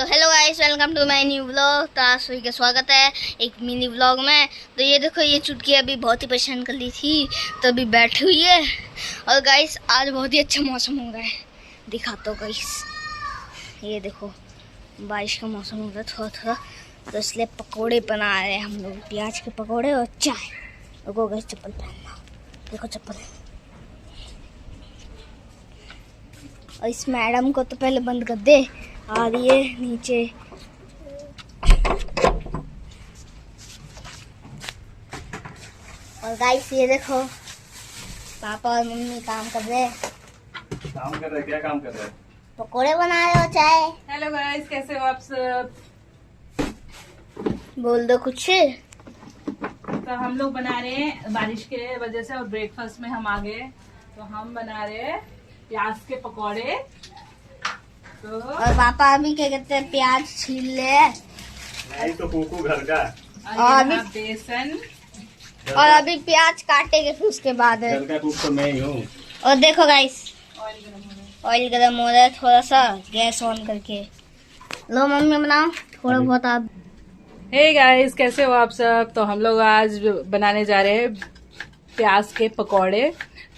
तो hello guys, welcome to my new vlog. तो आप सभी का स्वागत है एक मिनी व्लॉग में। तो ये देखो, ये चुटकी अभी बहुत ही परेशान कर ली थी, तो अभी बैठी हुई है। और गाइस आज बहुत ही अच्छा मौसम हो रहा है, दिखाता हूँ गाइस। ये देखो बारिश का मौसम हो रहा है थोड़ा थोड़ा, तो इसलिए पकोड़े बना रहे हैं हम लोग, प्याज के पकोड़े और चाय। रुको गाइस, चप्पल पहनना, देखो चप्पल। और इस मैडम को तो पहले बंद कर दे, आ रही है नीचे। और गाइस ये देखो, पापा और मम्मी काम कर रहे हैं। क्या काम कर रहे हैं? पकोड़े बना रहे हो, चाय। हेलो गाइस, कैसे हो आप सब? बोल दो कुछ। तो हम लोग बना रहे हैं बारिश के वजह से, और ब्रेकफास्ट में हम आ गए, तो हम बना रहे हैं प्याज के पकोड़े। तो और पापा अभी क्या कहते हैं, प्याज छील ले। नहीं तो कुकू घर का। और यहाँ बेसन, और अभी प्याज काटेंगे, फिर उसके बाद। घर का कुक तो मैं ही हूँ। और देखो गाइस, ऑयल गरम हो रहा है। ऑयल गर्म हो रहा है, थोड़ा सा गैस ऑन करके। लो मम्मी बनाओ थोड़ा बहुत आप। हे गाइस, कैसे हो आप सब? तो हम लोग आज बनाने जा रहे हैं प्याज के पकोड़े।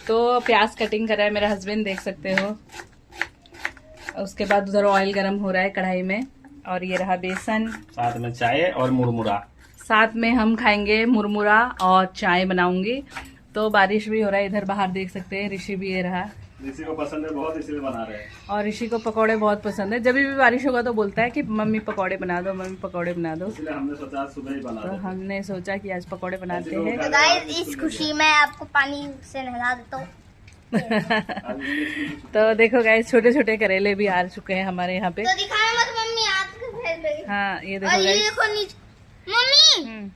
तो प्याज कटिंग कर रहा है मेरा हस्बैंड, देख सकते हो। उसके बाद उधर ऑयल गरम हो रहा है कढ़ाई में, और ये रहा बेसन, साथ में चाय और मुरमुरा। साथ में हम खाएंगे मुरमुरा और चाय बनाऊंगी। तो बारिश भी हो रहा है इधर बाहर, देख सकते हैं। ऋषि भी ये रहा, ऋषि को पसंद है बहुत, इसलिए बना रहे हैं। और ऋषि को पकौड़े बहुत पसंद है। जब भी बारिश होगा तो बोलता है कि मम्मी पकौड़े बना दो, मम्मी पकौड़े बना दो। इसलिए हमने सोचा आज सुबह ही बना तो दें। हमने सोचा कि आज पकौड़े बनाते तो हैं। तो गाइस इस खुशी में आपको पानी से नहला देता हूँ। तो देखो गाइस, छोटे छोटे करेले भी आ चुके हैं हमारे यहाँ पे। तो दिखाना मत मम्मी, हाथ के फेर ले। हाँ ये और देखो ये गाइस। देखो नीचे मम्मी।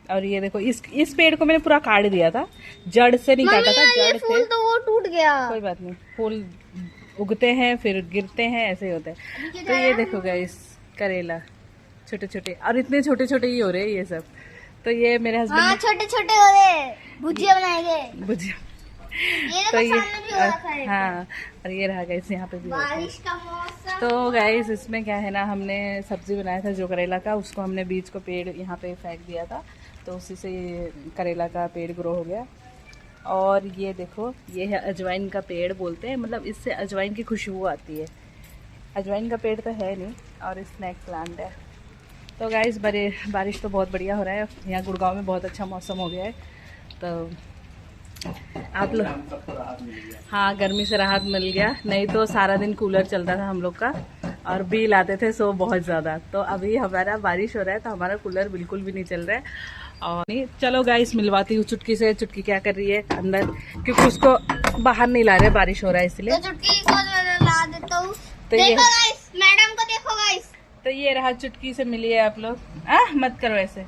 और ये देखो, इस पेड़ को मैंने पूरा काट दिया था, जड़ से नहीं काटा था, ये जड़ फूल से। तो वो टूट गया। कोई बात नहीं, फूल उगते हैं फिर गिरते हैं, ऐसे ही होता है। तो ये देखो गाइस, करेला छोटे छोटे, और इतने छोटे छोटे ही हो रहे हैं ये सब। तो ये मेरे हाँ हस्बैंड छोटे छोटे हो रहे, भुजिया बनाएंगे। भुजिया। ये तो देखो ये सामने भी हो रखा है। हाँ, और ये रहा गाइस, यहाँ पे भी हो रखा है। बारिश का मौसम। तो गाइस इसमें क्या है ना, हमने सब्जी बनाया था जो करेला का, उसको हमने बीज को पेड़ यहाँ पे फेंक दिया था, तो उसी से ये करेला का पेड़ ग्रो हो गया। और ये देखो, ये है अजवाइन का पेड़ बोलते हैं, मतलब इससे अजवाइन की खुशबू आती है। अजवाइन का पेड़ तो है नहीं, और स्नैक प्लांट है। तो गाइस बारिश तो बहुत बढ़िया हो रहा है यहाँ गुड़गांव में, बहुत अच्छा मौसम हो गया है। तो आप लोग, हाँ गर्मी से राहत मिल गया, नहीं तो सारा दिन कूलर चलता था हम लोग का, और बिल आते थे सो बहुत ज़्यादा। तो अभी हमारा बारिश हो रहा है तो हमारा कूलर बिल्कुल भी नहीं चल रहा है। और नहीं, चलो गाइस मिलवाती हूँ चुटकी से। चुटकी क्या कर रही है अंदर, क्योंकि उसको बाहर नहीं ला रहे, बारिश हो रहा है इसलिए। तो चुटकी को ला देता हूँ। तो ये, देखो गाइस, मैडम को देखो गाइस। तो ये रहा, चुटकी से मिली है आप लोग। मत करो ऐसे,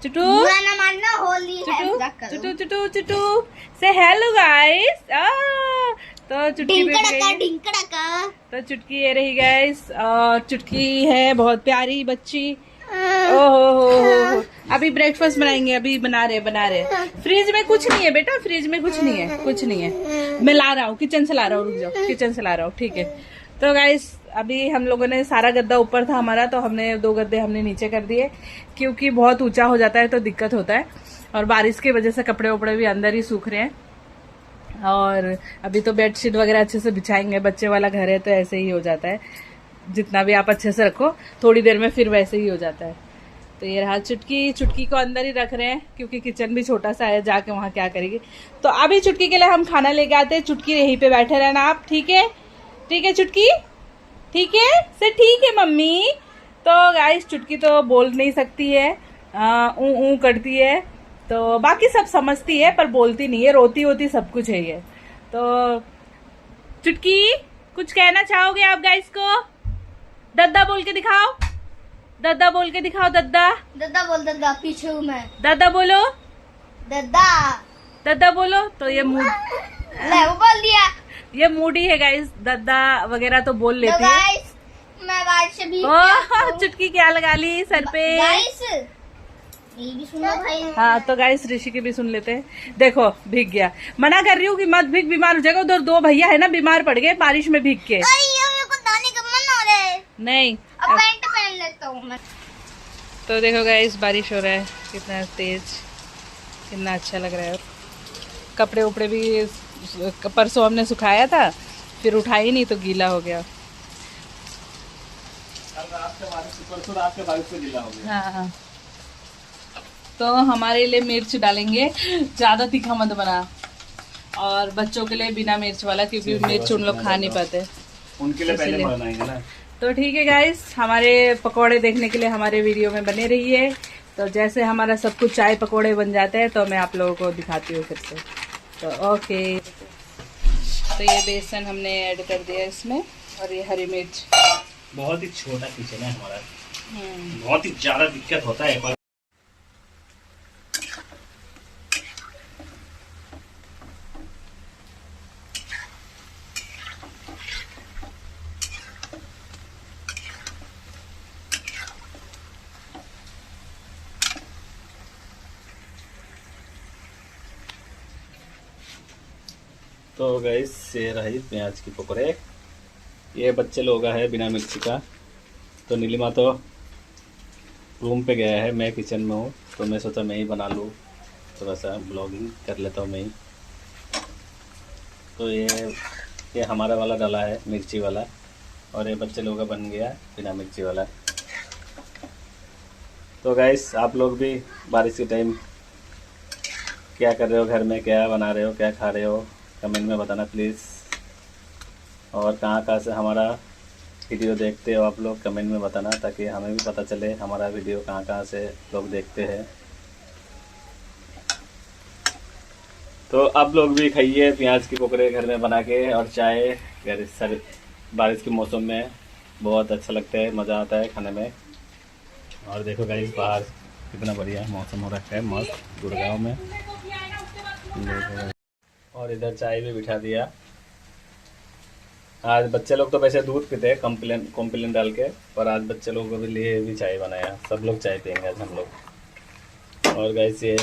चुटू बुरा ना मानना, होली है, चुटू मजाक करो। चुटू चुटू चुटू से हेलो गाइस। तो चुटकी भी ढिंकड़का गई। ढिंकड़का। तो चुटकी ये रही गाइस, और चुटकी है बहुत प्यारी बच्ची। ओहो, अभी ब्रेकफास्ट बनाएंगे, अभी बना रहे। फ्रिज में कुछ नहीं है बेटा, फ्रिज में कुछ नहीं है, कुछ नहीं है। मैं ला रहा हूँ, किचन से ला रहा हूँ, रुक जाओ, किचन से ला रहा हूँ, ठीक है। तो गाइस अभी हम लोगों ने, सारा गद्दा ऊपर था हमारा, तो हमने 2 गद्दे हमने नीचे कर दिए, क्योंकि बहुत ऊंचा हो जाता है तो दिक्कत होता है। और बारिश की वजह से कपड़े उपड़े भी अंदर ही सूख रहे हैं। और अभी तो बेडशीट वगैरह अच्छे से बिछाएंगे, बच्चे वाला घर है तो ऐसे ही हो जाता है, जितना भी आप अच्छे से रखो थोड़ी देर में फिर वैसे ही हो जाता है। तो ये रहा चुटकी को अंदर ही रख रहे हैं, क्योंकि किचन भी छोटा सा है, जाके वहाँ क्या करेगी। तो अभी चुटकी के लिए हम खाना लेके आते हैं, चुटकी यहीं पे बैठे रहना आप, ठीक है? ठीक है चुटकी, ठीक है से, ठीक है मम्मी। तो गाइस चुटकी तो बोल नहीं सकती है, ऊ करती है, तो बाकी सब समझती है पर बोलती नहीं है, रोती होती सब कुछ है ये। तो चुटकी कुछ कहना चाहोगे आप गाइस को? दद्दा बोल के दिखाओ, दद्दा बोल के दिखाओ, दद्दा। दद्दा बोल, दद्दा पीछे हूँ मैं। दद्दा बोलो, दद्दा। दद्दा बोलो। तो ये मूड, ले वो बोल दिया। ये मूडी है गाइस, दद्दा वगैरह तो बोल लेती है। गाइस मैं बारिश से भीग ओह चुटकी क्या लगा ली सर पे। गाइस ये भी सुनो भाई। हाँ तो गाइस ऋषि की भी सुन लेते हैं। देखो भीग गया, मना कर रही हूँ कि मत भीग, बीमार हो जाएगा। उधर 2 भैया है ना बीमार पड़ गए बारिश में भीग के। मेरे को दाने का मन हो रहा है। नहीं अब पैंट पहन लेता हूँ मैं। तो देखो गाइस बारिश हो रहा है कितना तेज, कितना अच्छा लग रहा है। कपड़े उपड़े भी परसों हमने सुखाया था, फिर उठाई नहीं तो गीला हो गया। परसों रात के बारिश से गीला हो गया। हाँ, तो हमारे लिए मिर्च डालेंगे, ज़्यादा तीखा मत बना, और बच्चों के लिए बिना मिर्च वाला, क्योंकि मिर्च उन लोग खा नहीं पाते, उनके लिए पहले इसलिए। बनाएंगे ना। तो ठीक है गाइस, हमारे पकोड़े देखने के लिए हमारे वीडियो में बने रहिए। तो जैसे हमारा सब कुछ चाय पकोड़े बन जाते हैं तो मैं आप लोगों को दिखाती हूँ फिर से। तो ओके, तो ये बेसन हमने ऐड कर दिया इसमें, और ये हरी मिर्च। बहुत ही छोटा किचन है हमारा, बहुत ही ज्यादा दिक्कत होता है। पर तो गाइस ये रही प्याज की पकौड़े। ये बच्चे लोग है बिना मिर्ची का। तो नीलिमा तो रूम पे गया है, मैं किचन में हूँ, तो मैं सोचा मैं ही बना लूँ, थोड़ा सा ब्लॉगिंग कर लेता हूँ मैं ही। तो ये हमारा वाला डाला है मिर्ची वाला, और ये बच्चे लोगों का बन गया बिना मिर्ची वाला। तो गाइस आप लोग भी बारिश के टाइम क्या कर रहे हो, घर में क्या बना रहे हो, क्या खा रहे हो, कमेंट में बताना प्लीज़। और कहाँ से हमारा वीडियो देखते हो आप लोग, कमेंट में बताना, ताकि हमें भी पता चले हमारा वीडियो कहाँ से लोग देखते हैं। तो आप लोग भी खाइए प्याज के पकौड़े घर में बना के, और चाय घर सर बारिश के मौसम में बहुत अच्छा लगता है, मज़ा आता है खाने में। और देखो गाइस बाहर कितना बढ़िया मौसम हो रखा है, मस्त गुड़गांव में। और इधर चाय भी बिठा दिया। आज बच्चे लोग तो वैसे दूध पीते हैं कॉम्प्लेन डाल के, पर आज बच्चे लोगों के लिए भी चाय बनाया। सब लोग चाय पियेंगे आज हम लोग। और गाइस ये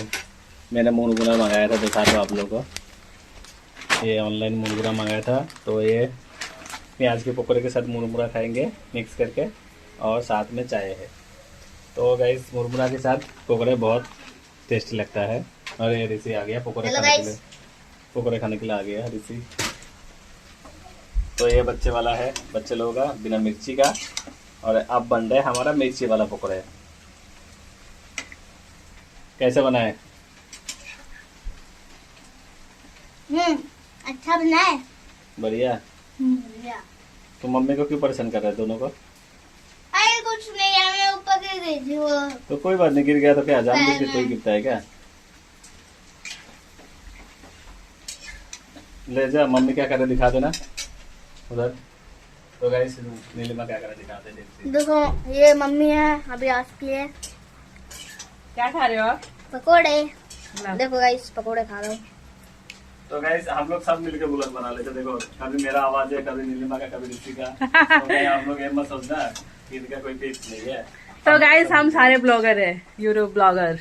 मैंने मुरमुरा मंगाया था, दिखा दो आप लोगों को। ये ऑनलाइन मुरमुरा मंगाया था, तो ये प्याज के पकौड़े के साथ मुरमुरा खाएंगे मिक्स करके, और साथ में चाय है। तो गाइस मुरमुरा के साथ पकौड़े बहुत टेस्टी लगता है। और ये ऋषि आ गया पकौड़े खाने के लिए, पकौड़े खाने के लिए आ गया ऋषि। तो ये बच्चे वाला है, बच्चे लोगों का बिना मिर्ची का, और अब बन रहा है हमारा मिर्ची वाला पकौड़े। कैसे बना है? अच्छा बना है, बढ़िया। बढ़िया। तो मम्मी को क्यों परेशान कर रहे हैं दोनों को? अरे कुछ नहीं यार, मैं ऊपर गिर गई थी वो। तो कोई बात नहीं, गिर गया तो क्या जानबूझ के कोई गिरता है क्या? ले जा, मम्मी क्या करे दिखा देना उधर। तो गाइस नीलिमा क्या करे दिखाते हैं। देखो ये मम्मी है, अभी आती है। क्या खा रहे हो आप? पकोड़े। ना। देखो गाइस पकोड़े खा रहा हूँ। तो गाइस हम लोग सब मिलकर ब्लॉग बना लेते। देखो कभी मेरा आवाज है, कभी नीलिमा का, कभी ऋषि का। तो भाई आप लोग ये मत सोचना कि इनका कोई फिक्स नहीं है। तो गाइस हम सारे ब्लॉगर हैं, यूट्यूब ब्लॉगर।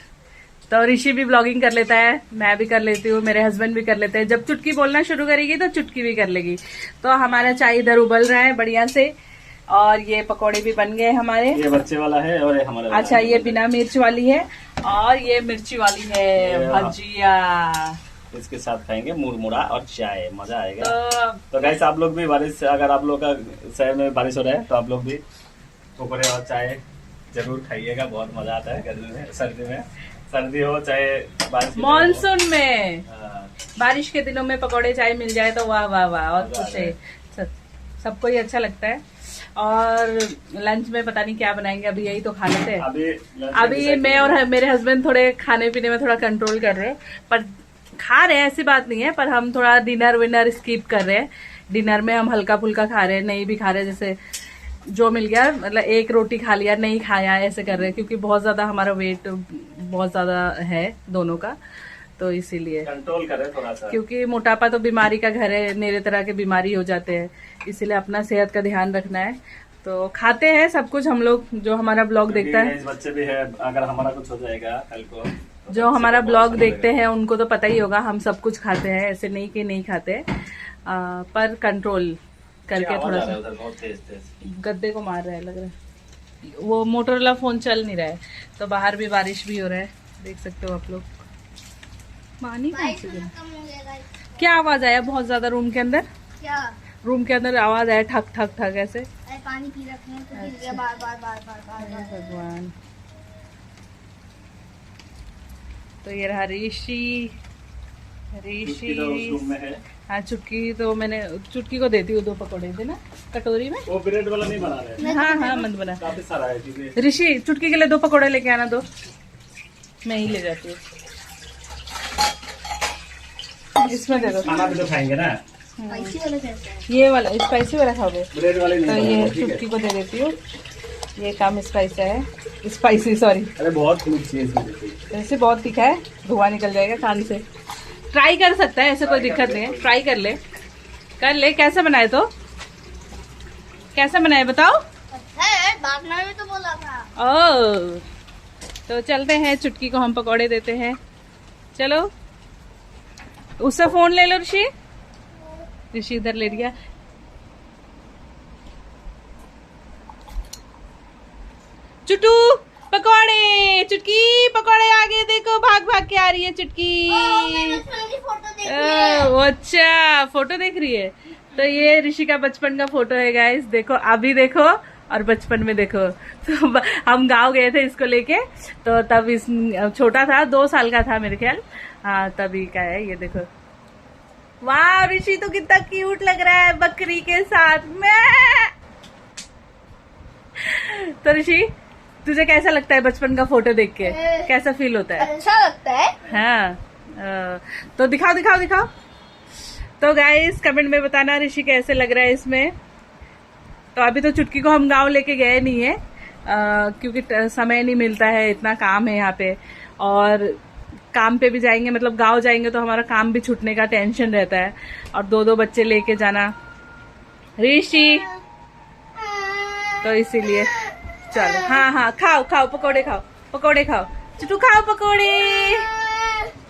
तो ऋषि भी ब्लॉगिंग कर लेता है, मैं भी कर लेती हूँ, मेरे हस्बैंड भी कर लेते हैं। जब चुटकी बोलना शुरू करेगी तो चुटकी भी कर लेगी। तो हमारा चाय इधर उबल रहा है बढ़िया से, और ये पकोड़े भी बन गए हमारे। ये बच्चे वाला है और ये हमारा। अच्छा ये बिना मिर्च वाली है, और ये मिर्ची वाली है भजिया। इसके साथ खाएंगे मुरमुरा और चाय, मजा आएगा। तो तो गाइस आप लोग भी बारिश, अगर आप लोग का शहर में बारिश हो रहा है तो आप लोग भी पकौड़े और चाय जरूर खाइएगा, बहुत मजा आता है गर्मी में, सर्दी में। सर्दी हो चाहे बारिश, मानसून में हाँ। बारिश के दिनों में पकौड़े चाय मिल जाए तो वाह वाह वाह, और कुछ है। सबको ही अच्छा लगता है। और लंच में पता नहीं क्या बनाएंगे, अभी यही तो खा लेते हैं। अभी मैं और मेरे हस्बैंड थोड़े खाने पीने में थोड़ा कंट्रोल कर रहे हैं, पर खा रहे हैं ऐसी बात नहीं है, पर हम थोड़ा डिनर विनर स्किप कर रहे हैं। डिनर में हम हल्का फुल्का खा रहे हैं, नहीं भी खा रहे, जैसे जो मिल गया, मतलब एक रोटी खा लिया, नहीं खाया, ऐसे कर रहे हैं, क्योंकि बहुत ज्यादा हमारा वेट बहुत ज्यादा है दोनों का, तो इसीलिए कंट्रोल करें थोड़ा सा, क्योंकि मोटापा तो बीमारी का घर है, मेरे तरह के बीमारी हो जाते हैं, इसीलिए अपना सेहत का ध्यान रखना है। तो खाते हैं सब कुछ हम लोग, जो हमारा ब्लॉग देखता है, बच्चे भी है, अगर हमारा कुछ हो जाएगा कल को, जो हमारा ब्लॉग देखते हैं उनको तो पता ही होगा, हम सब कुछ खाते हैं, ऐसे नहीं कि नहीं खाते, पर कंट्रोल करके थोड़ा सा बहुत तेज तेज गद्दे को मार रहा है लग रहा है। वो मोटरोला फोन चल नहीं रहा है, तो बाहर भी बारिश भी हो रहा है, देख सकते हो आप लोग। पानी कौन सी जगह? कम हो गया गाइस। क्या आवाज आया बहुत ज्यादा रूम के अंदर? क्या? रूम के अंदर आवाज आया ठक ठक ठक ऐसे। अरे पानी पी रखे हैं तो गिर अच्छा। गया बार बार बार बार बार हे बार। भगवान। तो ये रहा ऋषि। चुटकी तो उस रूम में है। हाँ चुटकी तो मैंने चुटकी को देती हूँ 2 पकौड़े थे ना कटोरी में। वो ब्रेड वाला नहीं बना रहे, हाँ हाँ मत बना। काफी सारा है चीजें। ऋषि चुटकी के लिए 2 पकौड़े लेके आना, 2 मैं ही ले जाती हूँ। इसमें दे दो। खाना भी तो खाएंगे ना, स्पाइसी वाला कैसा है? ये वाला स्पाइसी वाला खाओगे ब्रेड वाले तो नहीं ये बनाना, ठीक चुटकी है। को दे देती हूँ। ये काम स्पाइसी है, स्पाइसी सॉरी। अरे बहुत खूब चीज भी देती है। वैसे बहुत तीखा है, धुआं निकल जाएगा कान से। ट्राई कर सकता है, ऐसे कोई दिक्कत नहीं है, ट्राई कर ले कैसे बनाए तो कैसे बनाए बताओ। है बागना में तो बोला था। ओ तो चलते हैं, चुटकी को हम पकौड़े देते हैं। चलो उससे फोन ले लो ऋषि। ऋषि इधर ले लिया। चुटू पकौड़े, चुटकी पकौड़े आगे देखो, भाग भाग के आ रही है चुटकी। फोटो देख ओ, अच्छा फोटो देख रही है। तो ये ऋषि का बचपन का फोटो है गाइस, देखो अभी देखो और बचपन में देखो। तो हम गांव गए थे इसको लेके, तो तब इस छोटा था, 2 साल का था मेरे ख्याल। हाँ तभी का है ये देखो। वाह ऋषि तो कितना क्यूट लग रहा है बकरी के साथ में। तो ऋषि तुझे कैसा लगता है बचपन का फोटो देख के, कैसा फील होता है? अच्छा लगता है। हाँ तो दिखाओ दिखाओ दिखाओ। तो गाइस कमेंट में बताना ऋषि कैसे लग रहा है इसमें। तो अभी तो चुटकी को हम गांव लेके गए नहीं है, क्योंकि समय नहीं मिलता है, इतना काम है यहाँ पे। और काम पे भी जाएंगे, मतलब गांव जाएंगे तो हमारा काम भी छूटने का टेंशन रहता है, और 2-2 बच्चे लेके जाना ऋषि, तो इसीलिए चलो। हाँ हाँ खाओ खाओ पकौड़े खाओ, पकौड़े खाओ चुटू, खाओ पकौड़े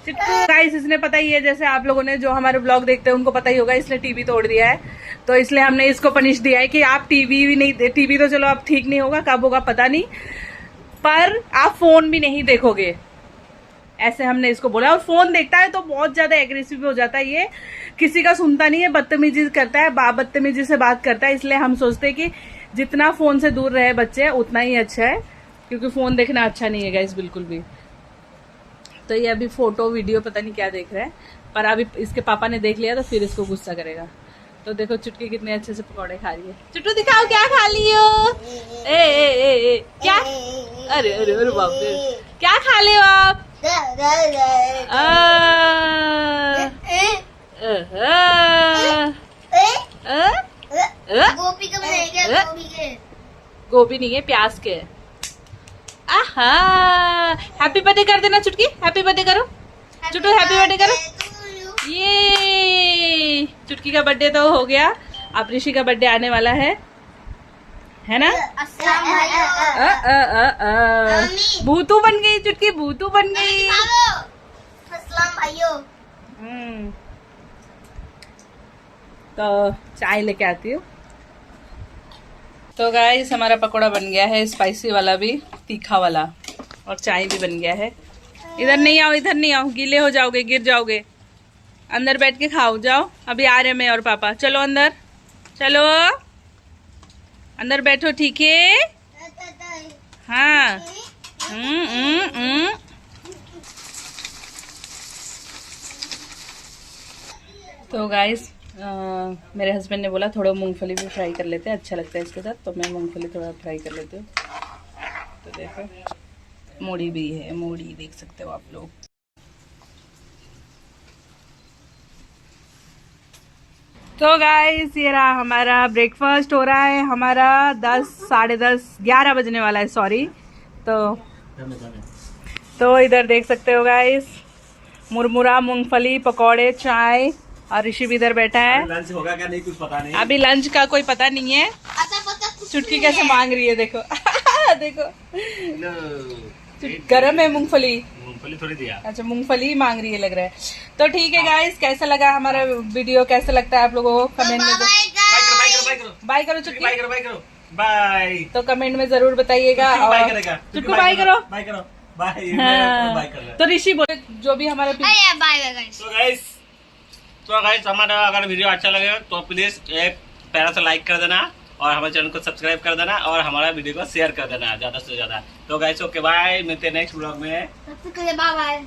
चुटू। गाइस इसने पता ही है, जैसे आप लोगों ने जो हमारे ब्लॉग देखते हैं उनको पता ही होगा, इसने टीवी तोड़ दिया है। तो इसलिए हमने इसको पनिश दिया है कि आप टीवी भी नहीं, टीवी तो चलो अब ठीक नहीं होगा, कब होगा पता नहीं, पर आप फोन भी नहीं देखोगे, ऐसे हमने इसको बोला। और फोन देखता है तो बहुत ज्यादा एग्रेसिव हो जाता है, ये किसी का सुनता नहीं है, बदतमीजी करता है, बदतमीजी से बात करता है। इसलिए हम सोचते हैं कि जितना फोन से दूर रहे बच्चे उतना ही अच्छा है, क्योंकि फोन देखना अच्छा नहीं है गाइस बिल्कुल भी। तो ये अभी फोटो वीडियो पता नहीं क्या देख रहा है, पर अभी इसके पापा ने देख लिया तो फिर इसको गुस्सा करेगा। तो देखो चुटकी कितने अच्छे से पकौड़े खा रही है। चुटू दिखाओ क्या खा ली हो। ए क्या, अरे अरे अरे बाप रे, क्या खा ले हो आप? गोभी का बनाया गया, गोभी के। गोभी नहीं है, प्याज के। आहा हैप्पी बर्थडे कर देना चुटकी, हैप्पी बर्थडे करो चुटू, हैप्पी बर्थडे करो। ये चुटकी का बर्थडे तो हो गया, अब ऋषि का बर्थडे आने वाला है ना? अस्सलाम भाइयों। भूतू बन गई चुटकी, भूतू बन गई। अस्सलाम भाइयों। तो चाय लेके आती हूँ। तो गाइस हमारा पकोड़ा बन गया है, स्पाइसी वाला भी, तीखा वाला, और चाय भी बन गया है। इधर नहीं आओ, इधर नहीं आओ, गीले हो जाओगे, गिर जाओगे। अंदर बैठ के खाओ, जाओ, अभी आ रहे मैं और पापा। चलो अंदर, चलो अंदर बैठो, ठीक है? हाँ। तो गाइस मेरे हस्बैंड ने बोला थोड़ा मूंगफली भी फ्राई कर लेते हैं, अच्छा लगता है इसके साथ, तो मैं मूंगफली थोड़ा फ्राई कर लेती हूँ। तो देखो मूढ़ी भी है, मूढ़ी देख सकते हो आप लोग। तो गाइस ये रहा हमारा ब्रेकफास्ट, हो रहा है हमारा 10, साढ़े 10, 11 बजने वाला है, सॉरी। तो इधर देख सकते हो गाइस, मुरमुरा, मूंगफली, पकौड़े, चाय, और ऋषि भी इधर बैठा है। लंच होगा क्या नहीं कुछ पता नहीं, अभी लंच का कोई पता नहीं है। चुटकी कैसे मांग रही है देखो। देखो गरम है मूंगफली, मूंगफली थोड़ी दिया। अच्छा मूंगफली मांग रही है लग रहा है। तो ठीक है गाइस, कैसा लगा हमारा वीडियो, कैसा लगता है आप लोगों को कमेंट में बाय करो चुटकी। बाय करो, बाय करो, बाय। तो कमेंट में जरूर बताइएगा। बाय करेगा, चुटकू बाय करो। बाय करो, बाय। हाँ। बाय कर रहा है। तो ऋषि बोले जो भी हमारे बाय बाय गाइस। तो गाइस हमारा अगर वीडियो अच्छा लगे तो प्लीज एक प्यारा सा लाइक कर देना और हमारे चैनल को सब्सक्राइब कर देना और हमारा वीडियो को शेयर कर देना ज्यादा से ज्यादा। तो गाइस ओके बाय, मिलते हैं नेक्स्ट ब्लॉग में। तब तक के लिए बाय बाय।